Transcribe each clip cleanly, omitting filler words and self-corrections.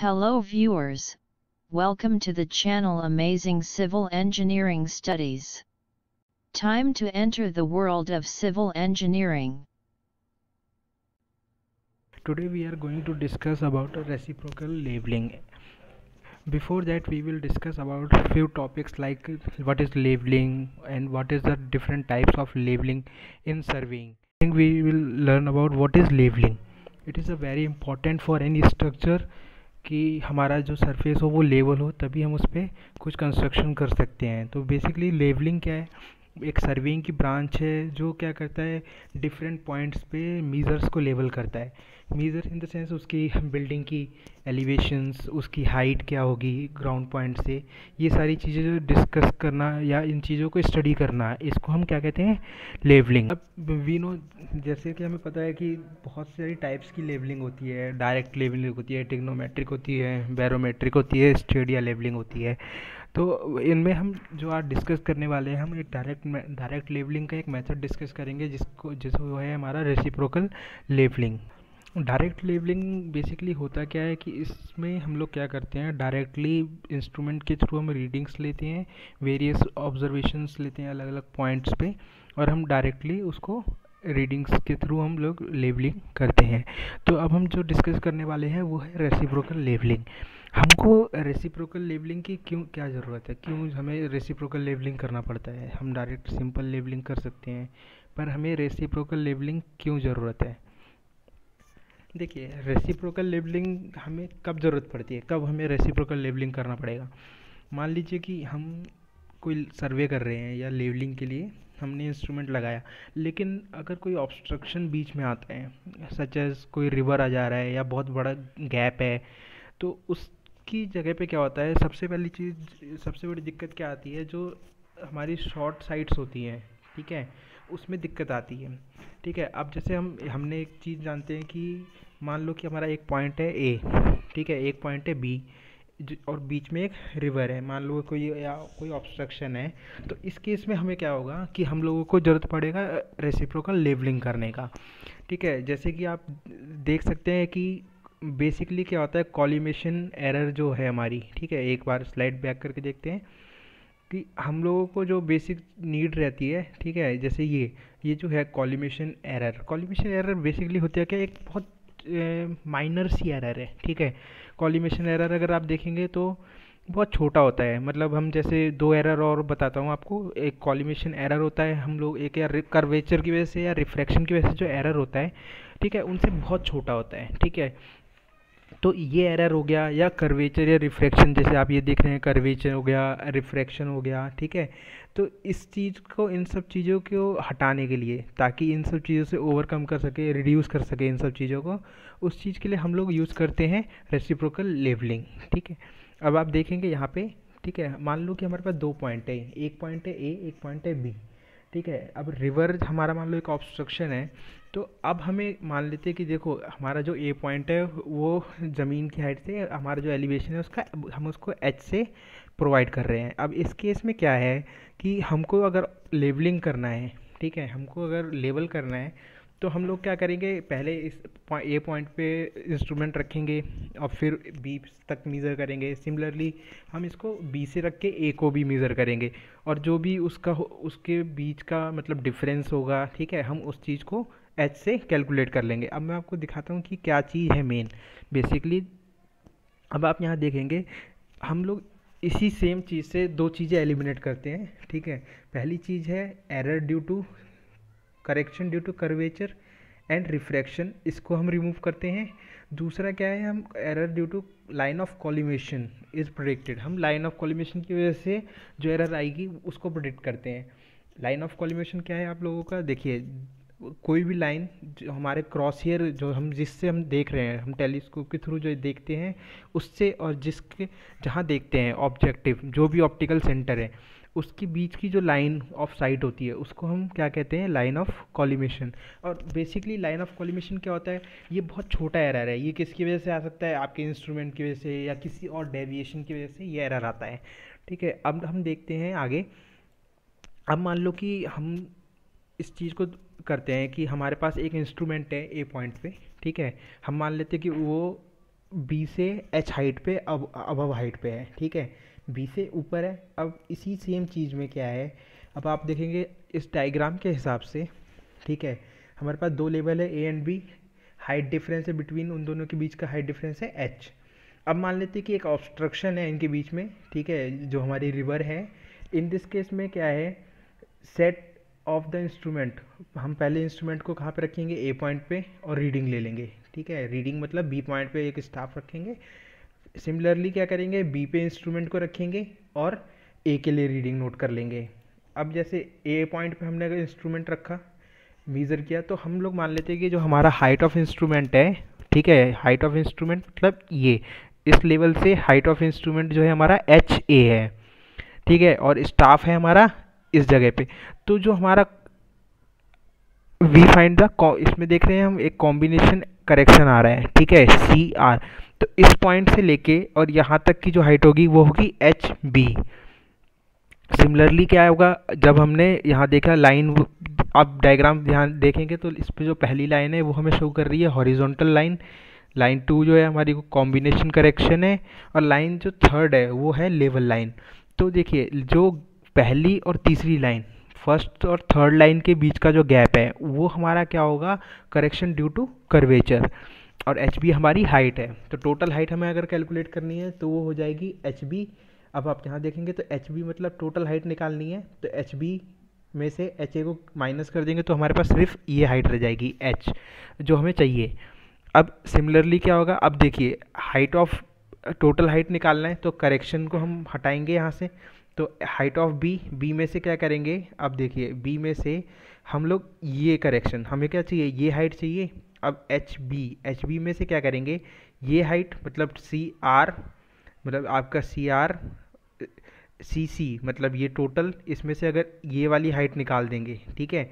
Hello viewers, welcome to the channel Amazing Civil Engineering Studies. Time to enter the world of civil engineering. Today we are going to discuss about reciprocal labeling. Before that we will discuss about few topics like what is labeling and what is the different types of labeling in surveying. I think we will learn about what is labeling. It is a very important for any structure कि हमारा जो surface हो वो level हो, तभी हम उस पर कुछ कंस्ट्रक्शन कर सकते हैं. तो बेसिकली लेवलिंग क्या है, एक सर्वेइंग की ब्रांच है जो क्या करता है, डिफरेंट पॉइंट्स पे मीज़र्स को लेवल करता है. मीज़र इन द सेंस उसकी बिल्डिंग की एलिवेशंस, उसकी हाइट क्या होगी ग्राउंड पॉइंट से, ये सारी चीज़ें जो डिस्कस करना या इन चीज़ों को स्टडी करना, इसको हम क्या कहते हैं, लेवलिंग. अब वी नो, जैसे कि हमें पता है कि बहुत सारी टाइप्स की लेवलिंग होती है. डायरेक्ट लेवलिंग होती है, टिग्नोमेट्रिक होती है, बैरोमेट्रिक होती है, स्टेडिया लेवलिंग होती है. तो इनमें हम जो आज डिस्कस करने वाले हैं, हम एक डायरेक्ट लेवलिंग का एक मेथड डिस्कस करेंगे जिसको है हमारा reciprocal levelling. Direct levelling basically होता क्या है कि इसमें हम लोग क्या करते हैं, डायरेक्टली इंस्ट्रूमेंट के थ्रू हम रीडिंग्स लेते हैं, वेरियस ऑब्जर्वेशंस लेते हैं अलग अलग पॉइंट्स पे, और हम डायरेक्टली उसको रीडिंग्स के थ्रू हम लोग लेवलिंग करते हैं. तो अब हम जो डिस्कस करने वाले हैं वो है रेसिप्रोकल लेवलिंग. हमको रेसिप्रोकल लेवलिंग की क्यों क्या ज़रूरत है, क्यों हमें रेसिप्रोकल लेवलिंग करना पड़ता है. हम डायरेक्ट सिंपल लेवलिंग कर सकते हैं, पर हमें रेसिप्रोकल लेवलिंग क्यों ज़रूरत है. देखिए, रेसिप्रोकल लेवलिंग हमें कब ज़रूरत पड़ती है, कब हमें रेसिप्रोकल लेवलिंग करना पड़ेगा. मान लीजिए कि हम कोई सर्वे कर रहे हैं या लेवलिंग के लिए हमने इंस्ट्रूमेंट लगाया, लेकिन अगर कोई ऑब्स्ट्रक्शन बीच में आता है, सच एज कोई रिवर आ जा रहा है या बहुत बड़ा गैप है, तो उसकी जगह पे क्या होता है, सबसे पहली चीज़, सबसे बड़ी दिक्कत क्या आती है, जो हमारी शॉर्ट साइट्स होती हैं, ठीक है, उसमें दिक्कत आती है. ठीक है, अब जैसे हमने एक चीज़ जानते हैं कि मान लो कि हमारा एक पॉइंट है ए, ठीक है, एक पॉइंट है बी, और बीच में एक रिवर है, मान लो कोई ऑब्स्ट्रक्शन है. तो इस केस में हमें क्या होगा कि हम लोगों को ज़रूरत पड़ेगा रेसिप्रोकल लेवलिंग करने का. ठीक है, जैसे कि आप देख सकते हैं कि बेसिकली क्या होता है, कॉलिमेशन एरर जो है हमारी, ठीक है, एक बार स्लाइड बैक करके देखते हैं कि हम लोगों को जो बेसिक नीड रहती है, ठीक है, जैसे ये जो है कॉलिमेशन एरर बेसिकली होती है क्या, एक बहुत माइनर सी एरर है. ठीक है, कॉलिमेशन एरर अगर आप देखेंगे तो बहुत छोटा होता है. मतलब हम जैसे दो एरर और बताता हूँ आपको. एक कॉलिमेशन एरर होता है, हम लोग एक या कर्वेचर की वजह से या रिफ्रैक्शन की वजह से जो एरर होता है, ठीक है, उनसे बहुत छोटा होता है. ठीक है, तो ये एरर हो गया, या कर्वेचर या रिफ्रैक्शन, जैसे आप ये देख रहे हैं, कर्वेचर हो गया, रिफ्रैक्शन हो गया. ठीक है, तो इस चीज़ को, इन सब चीज़ों को हटाने के लिए, ताकि इन सब चीज़ों से ओवरकम कर सके, रिड्यूस कर सके इन सब चीज़ों को, उस चीज़ के लिए हम लोग यूज़ करते हैं रेसिप्रोकल लेवलिंग. ठीक है, अब आप देखेंगे यहाँ पे, ठीक है, मान लो कि हमारे पास दो पॉइंट है, एक पॉइंट है ए, एक पॉइंट है बी. ठीक है, अब रिवर हमारा मान लो एक ऑब्स्ट्रक्शन है. तो अब हमें मान लेते हैं कि देखो, हमारा जो ए पॉइंट है वो ज़मीन की हाइट से, हमारा जो एलिवेशन है उसका, हम उसको एच से प्रोवाइड कर रहे हैं. अब इस केस में क्या है कि हमको अगर लेवलिंग करना है, ठीक है, हमको अगर लेवल करना है, तो हम लोग क्या करेंगे, पहले इस ए पॉइंट पे इंस्ट्रूमेंट रखेंगे और फिर बी तक मीज़र करेंगे. सिमिलरली हम इसको बी से रख के ए को भी मीज़र करेंगे, और जो भी उसके बीच का मतलब डिफरेंस होगा, ठीक है, हम उस चीज़ को एच से कैलकुलेट कर लेंगे. अब मैं आपको दिखाता हूँ कि क्या चीज़ है मेन बेसिकली. अब आप यहाँ देखेंगे, हम लोग इसी सेम चीज़ से दो चीज़ें एलिमिनेट करते हैं. ठीक है, पहली चीज़ है error due to correction due to curvature and refraction, इसको हम रिमूव करते हैं. दूसरा क्या है, हम error due to line of collimation is predicted, हम लाइन ऑफ कॉलिमेशन की वजह से जो एरर आएगी उसको प्रोडिक्ट करते हैं. लाइन ऑफ कॉलिमेशन क्या है आप लोगों का, देखिए, कोई भी लाइन जो हमारे क्रॉस हेयर, जो हम जिससे हम देख रहे हैं, हम टेलीस्कोप के थ्रू जो देखते हैं उससे, और जिसके जहाँ देखते हैं ऑब्जेक्टिव, जो भी ऑप्टिकल सेंटर है, उसके बीच की जो लाइन ऑफ साइट होती है उसको हम क्या कहते हैं, लाइन ऑफ कॉलिमेशन. और बेसिकली लाइन ऑफ कॉलिमेशन क्या होता है, ये बहुत छोटा एरर है. ये किसकी वजह से आ सकता है, आपके इंस्ट्रूमेंट की वजह से या किसी और डेविएशन की वजह से ये एरर आता है. ठीक है, अब हम देखते हैं आगे. अब मान लो कि हम इस चीज़ को करते हैं कि हमारे पास एक इंस्ट्रूमेंट है ए पॉइंट पे. ठीक है, हम मान लेते हैं कि वो बी से एच हाइट पे अब हाइट पे है, ठीक है, बी से ऊपर है। अब इसी सेम चीज़ में क्या है, अब आप देखेंगे इस डायग्राम के हिसाब से, ठीक है, हमारे पास दो लेवल है A and B, height difference है बिटवीन उन दोनों के बीच का हाइट डिफरेंस है एच। अब मान लेते हैं कि एक ऑब्स्ट्रक्शन है इनके बीच में, ठीक है, जो हमारी रिवर है। इन दिस केस में क्या है, सेट ऑफ द इंस्ट्रूमेंट, हम पहले इंस्ट्रूमेंट को कहाँ पे रखेंगे, ए पॉइंट पे, और रीडिंग ले लेंगे, ठीक है, रीडिंग मतलब बी पॉइंट पे एक स्टाफ रखेंगे। सिमिलरली क्या करेंगे, बी पे इंस्ट्रूमेंट को रखेंगे और ए के लिए रीडिंग नोट कर लेंगे। अब जैसे ए पॉइंट पे हमने अगर इंस्ट्रूमेंट रखा, मेज़र किया, तो हम लोग मान लेते हैं कि जो हमारा हाइट ऑफ इंस्ट्रूमेंट है, ठीक है, हाइट ऑफ इंस्ट्रूमेंट मतलब ये इस लेवल से हाइट ऑफ इंस्ट्रूमेंट जो है हमारा एच ए है, ठीक है, और स्टाफ है हमारा इस जगह पे। तो जो हमारा वी फाइंड द, इसमें देख रहे हैं हम एक कॉम्बिनेशन करेक्शन आ रहा है, ठीक है, सी आर। तो इस पॉइंट से लेके और यहाँ तक की जो हाइट होगी वो होगी एच बी। सिमिलरली क्या होगा, जब हमने यहाँ देखा लाइन, आप डायग्राम ध्यान देखेंगे तो इस पर जो पहली लाइन है वो हमें शो कर रही है हॉरिजॉन्टल लाइन, लाइन 2 जो है हमारी कॉम्बिनेशन करेक्शन है, और लाइन जो थर्ड है वो है लेवल लाइन। तो देखिए जो पहली और तीसरी लाइन, फर्स्ट और थर्ड लाइन के बीच का जो गैप है वो हमारा क्या होगा, करेक्शन ड्यू टू कर्वेचर, और एच बी हमारी हाइट है। तो टोटल हाइट हमें अगर कैलकुलेट करनी है तो वो हो जाएगी एच बी। अब आप यहाँ देखेंगे तो एच बी मतलब टोटल हाइट निकालनी है, तो एच बी में से एच ए को माइनस कर देंगे तो हमारे पास सिर्फ ये हाइट रह जाएगी एच जो हमें चाहिए। अब सिमिलरली क्या होगा, अब देखिए हाइट ऑफ, टोटल हाइट निकालना है तो करेक्शन को हम हटाएंगे यहाँ से, तो हाइट ऑफ बी, बी में से क्या करेंगे, अब देखिए बी में से हम लोग ये करेक्शन, हमें क्या चाहिए, ये हाइट चाहिए। अब एच बी में से क्या करेंगे, ये हाइट मतलब सी आर, मतलब आपका सी आर, सी सी मतलब ये टोटल, इसमें से अगर ये वाली हाइट निकाल देंगे, ठीक है,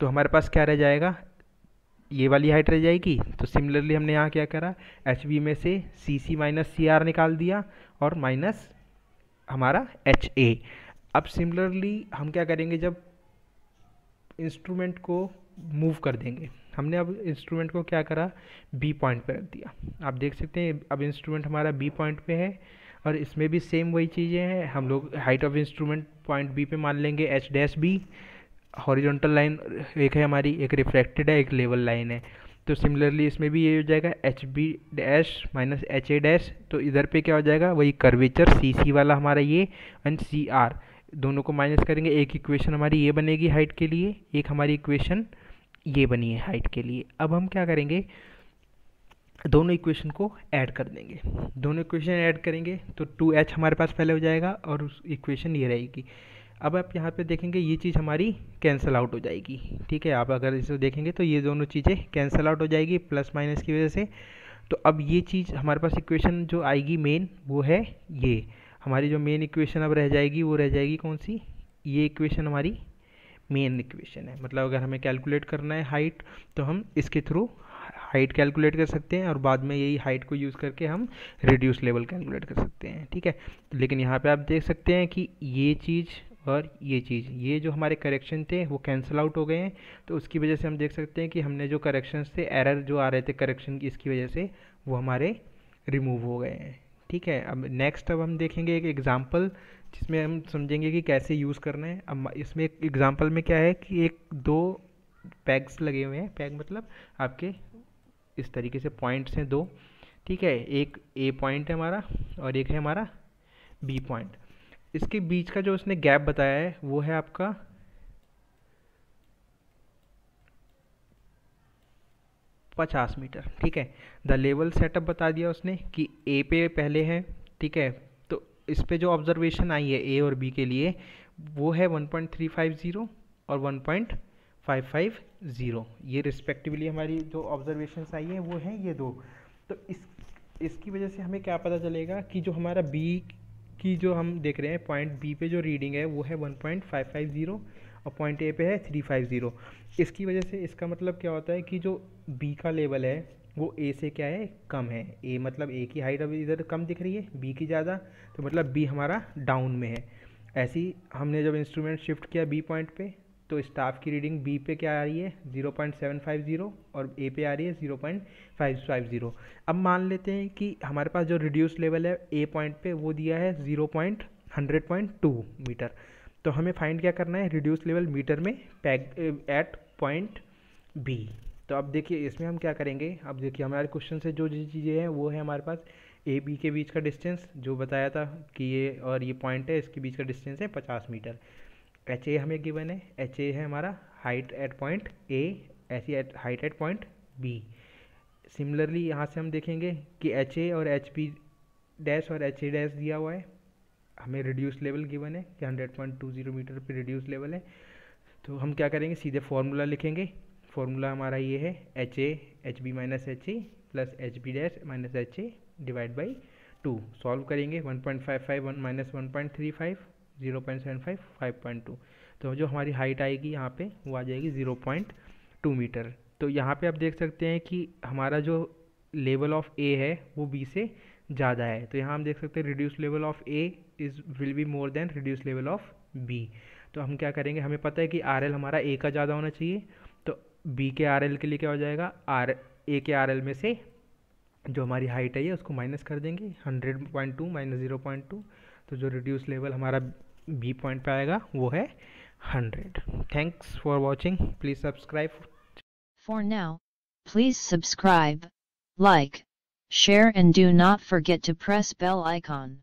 तो हमारे पास क्या रह जाएगा, ये वाली हाइट रह जाएगी। तो सिमिलरली हमने यहाँ क्या करा, एच बी में से सी सी माइनस सी आर निकाल दिया और माइनस हमारा एच ए। अब सिमिलरली हम क्या करेंगे, जब इंस्ट्रूमेंट को मूव कर देंगे, हमने अब इंस्ट्रूमेंट को क्या करा, बी पॉइंट पे रख दिया। आप देख सकते हैं अब इंस्ट्रूमेंट हमारा बी पॉइंट पे है, और इसमें भी सेम वही चीज़ें हैं, हम लोग height of instrument point B पे मान लेंगे H dash B, horizontal line एक है हमारी, एक रिफ्लेक्टेड है, एक लेवल लाइन है। तो सिमिलरली इसमें भी ये हो जाएगा H B dash minus H A dash, तो इधर पे क्या हो जाएगा, वही कर्वेचर सी सी वाला हमारा ये, एंड सी आर, दोनों को माइनस करेंगे, एक इक्वेशन हमारी ये बनेगी हाइट के लिए, एक हमारी इक्वेशन ये बनी है हाइट के लिए। अब हम क्या करेंगे, दोनों इक्वेशन को ऐड कर देंगे, दोनों इक्वेशन ऐड करेंगे तो 2h हमारे पास पहले हो जाएगा और उस इक्वेशन ये रहेगी। अब आप यहाँ पे देखेंगे ये चीज़ हमारी कैंसिल आउट हो जाएगी, ठीक है, आप अगर इसे देखेंगे तो ये दोनों चीज़ें कैंसिल आउट हो जाएगी प्लस माइनस की वजह से। तो अब ये चीज़ हमारे पास इक्वेशन जो आएगी मेन वो है ये, हमारी जो मेन इक्वेशन अब रह जाएगी वो रह जाएगी कौन सी, ये इक्वेशन हमारी मेन इक्वेशन है। मतलब अगर हमें कैलकुलेट करना है हाइट तो हम इसके थ्रू हाइट कैलकुलेट कर सकते हैं, और बाद में यही हाइट को यूज़ करके हम रिड्यूस लेवल कैलकुलेट कर सकते हैं, ठीक है। लेकिन यहाँ पे आप देख सकते हैं कि ये चीज़ और ये चीज़, ये जो हमारे करेक्शन थे वो कैंसिल आउट हो गए हैं, तो उसकी वजह से हम देख सकते हैं कि हमने जो करेक्शंस थे, एरर जो आ रहे थे करेक्शन की, इसकी वजह से वो हमारे रिमूव हो गए हैं, ठीक है। अब नेक्स्ट अब हम देखेंगे एक एग्जाम्पल जिसमें हम समझेंगे कि कैसे यूज़ करना है। अब इसमें एक एग्जाम्पल में क्या है कि एक दो पैग्स लगे हुए हैं, पैग मतलब आपके इस तरीके से पॉइंट्स हैं दो, ठीक है, एक ए पॉइंट है हमारा और एक है हमारा बी पॉइंट। इसके बीच का जो उसने गैप बताया है वो है आपका 50 मीटर, ठीक है। द लेवल सेटअप बता दिया उसने कि ए पे पहले है, ठीक है, तो इस पे जो ऑब्जर्वेशन आई है ए और बी के लिए वो है 1.350 और 1.550, ये रिस्पेक्टिवली हमारी जो ऑब्जर्वेशंस आई है वो हैं ये दो। तो इसकी वजह से हमें क्या पता चलेगा कि जो हमारा बी की जो हम देख रहे हैं पॉइंट बी पे जो रीडिंग है वो है 1.550 और पॉइंट ए पे है 350। इसकी वजह से इसका मतलब क्या होता है कि जो बी का लेवल है वो ए से क्या है, कम है। ए मतलब ए की हाइट अभी इधर कम दिख रही है, बी की ज़्यादा, तो मतलब बी हमारा डाउन में है। ऐसे ही हमने जब इंस्ट्रूमेंट शिफ्ट किया बी पॉइंट पे तो स्टाफ की रीडिंग बी पे क्या आ रही है 0.750 और ए पे आ रही है 0.550। अब मान लेते हैं कि हमारे पास जो रिड्यूस लेवल है ए पॉइंट पे वो दिया है 100.2 मीटर। तो हमें फाइंड क्या करना है, रिड्यूस लेवल मीटर में पैग एट पॉइंट बी। तो अब देखिए इसमें हम क्या करेंगे, अब देखिए हमारे क्वेश्चन से जो चीज़ें हैं वो है हमारे पास ए बी के बीच का डिस्टेंस जो बताया था कि ये और ये पॉइंट है, इसके बीच का डिस्टेंस है 50 मीटर। एच ए हमें गिवन है, एच ए है हमारा हाइट एट पॉइंट ए, ऐसी height at point B. Similarly यहाँ से हम देखेंगे कि एच ए और एच बी डैश और एच ए डैश दिया हुआ है, हमें रिड्यूस लेवल गिवन है कि 100.20 मीटर पे रिड्यूस लेवल है। तो हम क्या करेंगे, सीधे फार्मूला लिखेंगे। फार्मूला हमारा ये है H B minus H A plus H B dash minus H A divide by 2। Solve करेंगे 1.55 माइनस 1.35 0.75 5.2। तो जो हमारी हाइट आएगी यहाँ पे वो आ जाएगी 0.2 मीटर। तो यहाँ पे आप देख सकते हैं कि हमारा जो लेवल ऑफ ए है वो बी से ज़्यादा है। तो यहाँ हम देख सकते हैं reduce level of A is will be more than reduce level of B. तो हम क्या करेंगे, हमें पता है कि आर एल हमारा ए का ज़्यादा होना चाहिए, तो बी के आर एल के लिए क्या हो जाएगा, आर ए के आर एल में से जो हमारी हाइट है ये उसको माइनस कर देंगे 100.2 माइनस 0.2। तो जो रिड्यूस लेवल हमारा बी पॉइंट पे आएगा वो है 100। Thanks for watching, please subscribe. For now, please subscribe, like, share and do not forget to press bell icon.